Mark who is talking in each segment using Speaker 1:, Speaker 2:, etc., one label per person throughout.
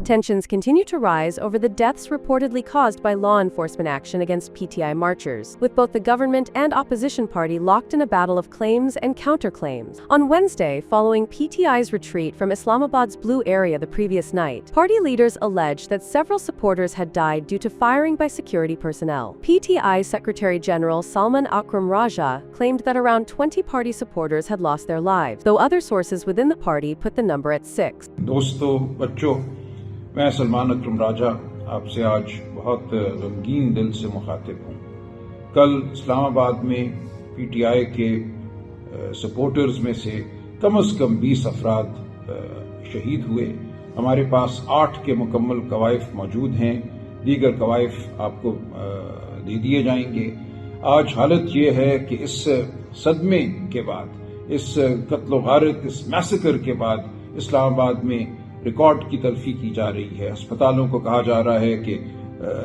Speaker 1: Tensions continue to rise over the deaths reportedly caused by law enforcement action against PTI marchers, with both the government and opposition party locked in a battle of claims and counterclaims. On Wednesday, following PTI's retreat from Islamabad's Blue area the previous night, party leaders alleged that several supporters had died due to firing by security personnel. PTI Secretary General Salman Akram Raja claimed that around 20 party supporters had lost their lives, though other sources within the party put the number at 6.
Speaker 2: दोस्तों, बच्चों, मैं सलमान अकरम राजा आपसे आज बहुत गमगीन दिल से मुखातिब हूँ। कल इस्लामाबाद में पीटीआई के सपोर्टर्स में से कम 20 अफराद शहीद हुए। हमारे पास 8 के मुकम्मल कवायफ मौजूद हैं, दीगर कवायफ आपको दे दिए जाएंगे। आज हालत ये है कि इस सदमे के बाद, इस कत्ल गारत, इस मैसेकर के बाद इस्लामाबाद में रिकॉर्ड की तलफी की जा रही है। अस्पतालों को कहा जा रहा है कि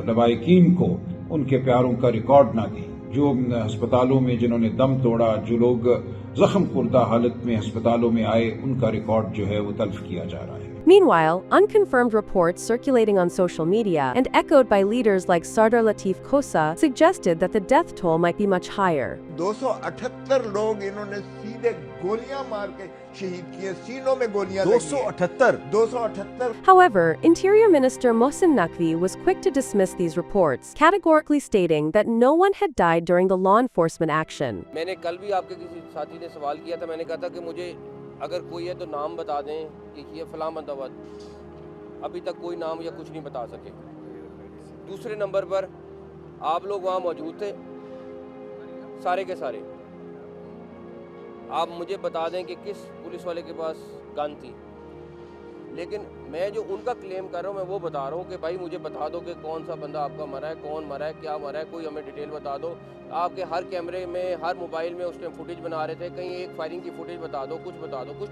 Speaker 2: लवाहिकीन को उनके प्यारों का रिकॉर्ड ना दें। जो अस्पतालों में जिन्होंने दम तोड़ा, जो लोग जख्म खुर्दा हालत में अस्पतालों में आए, उनका रिकॉर्ड जो है वो तल्फ किया जा रहा है।
Speaker 1: Meanwhile, unconfirmed reports circulating on social media and echoed by leaders like Sardar Latif Khosa suggested that the death toll might be much higher.
Speaker 3: 278 लोग इन्होंने सीधे गोलियां मार के शहीद किए, सीनों में गोलियां लगी। 278।
Speaker 1: However, Interior Minister Mohsin Naqvi was quick to dismiss these reports, categorically stating that no one had died during the law enforcement action.
Speaker 4: मैंने कल भी आपके किसी साथी ने सवाल किया था, मैंने कहा था कि मुझे अगर कोई है तो नाम बता दें कि ये फलां बंदा। अभी तक कोई नाम या कुछ नहीं बता सके। दूसरे नंबर पर आप लोग वहाँ मौजूद थे, सारे के सारे। आप मुझे बता दें कि किस पुलिस वाले के पास गन थी। लेकिन मैं जो उनका क्लेम कर रहा हूँ, मैं वो बता रहा हूँ कि भाई मुझे बता दो कि कौन सा बंदा आपका मरा है, कौन मरा है, क्या मरा है, कोई हमें डिटेल बता दो। आपके हर कैमरे में, हर मोबाइल में उस टाइम फुटेज बना रहे थे, कहीं एक फायरिंग की फुटेज बता दो, कुछ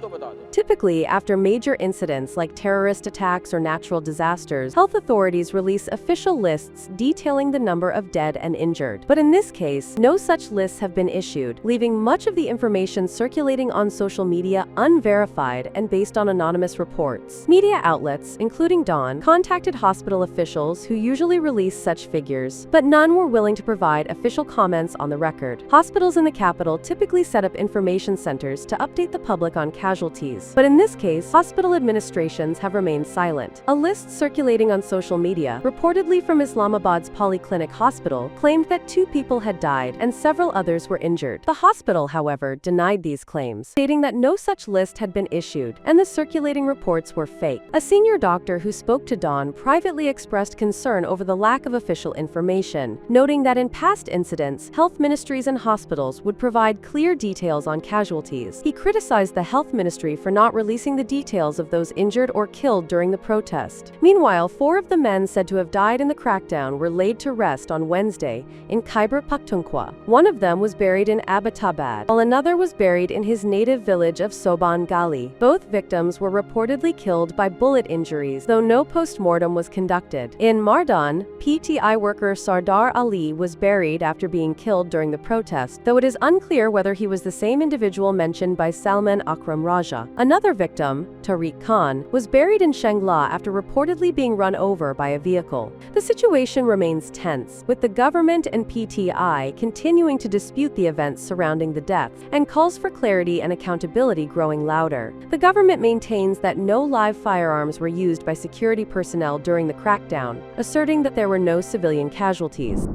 Speaker 4: तो बता दो।
Speaker 1: Typically, after major incidents like terrorist attacks or natural disasters, health authorities release official lists detailing the number of dead and injured. But in this case, no such lists have been issued, leaving much of the information circulating on social media unverified and based on anonymous reports. Media outlets, including Dawn, contacted hospital officials who usually release such figures, but none were willing to provide official comments on the record. Hospitals in the capital typically set up information centers to update the public on casualties, but in this case, hospital administrations have remained silent. A list circulating on social media, reportedly from Islamabad's Polyclinic Hospital, claimed that 2 people had died and several others were injured. The hospital, however, denied these claims, stating that no such list had been issued and the circulating reports were fake. A senior doctor who spoke to Dawn privately expressed concern over the lack of official information, noting that in past incidents, health ministries and hospitals would provide clear details on casualties. He criticized the health ministry for not releasing the details of those injured or killed during the protest. Meanwhile, 4 of the men said to have died in the crackdown were laid to rest on Wednesday in Khyber Pakhtunkhwa. One of them was buried in Abbottabad, while another was buried in his native village of Soban Gali. Both victims were reportedly killed by bullet injuries, though no post-mortem was conducted. In Mardan, PTI worker Sardar Ali was buried after being killed during the protest, though it is unclear whether he was the same individual mentioned by Salman Akram Raja. Another victim, Tariq Khan, was buried in Shangla after reportedly being run over by a vehicle. The situation remains tense, with the government and PTI continuing to dispute the events surrounding the deaths, and calls for clarity and accountability growing louder. The government maintains that no live firearms were used by security personnel during the crackdown, asserting that there were no civilian casualties.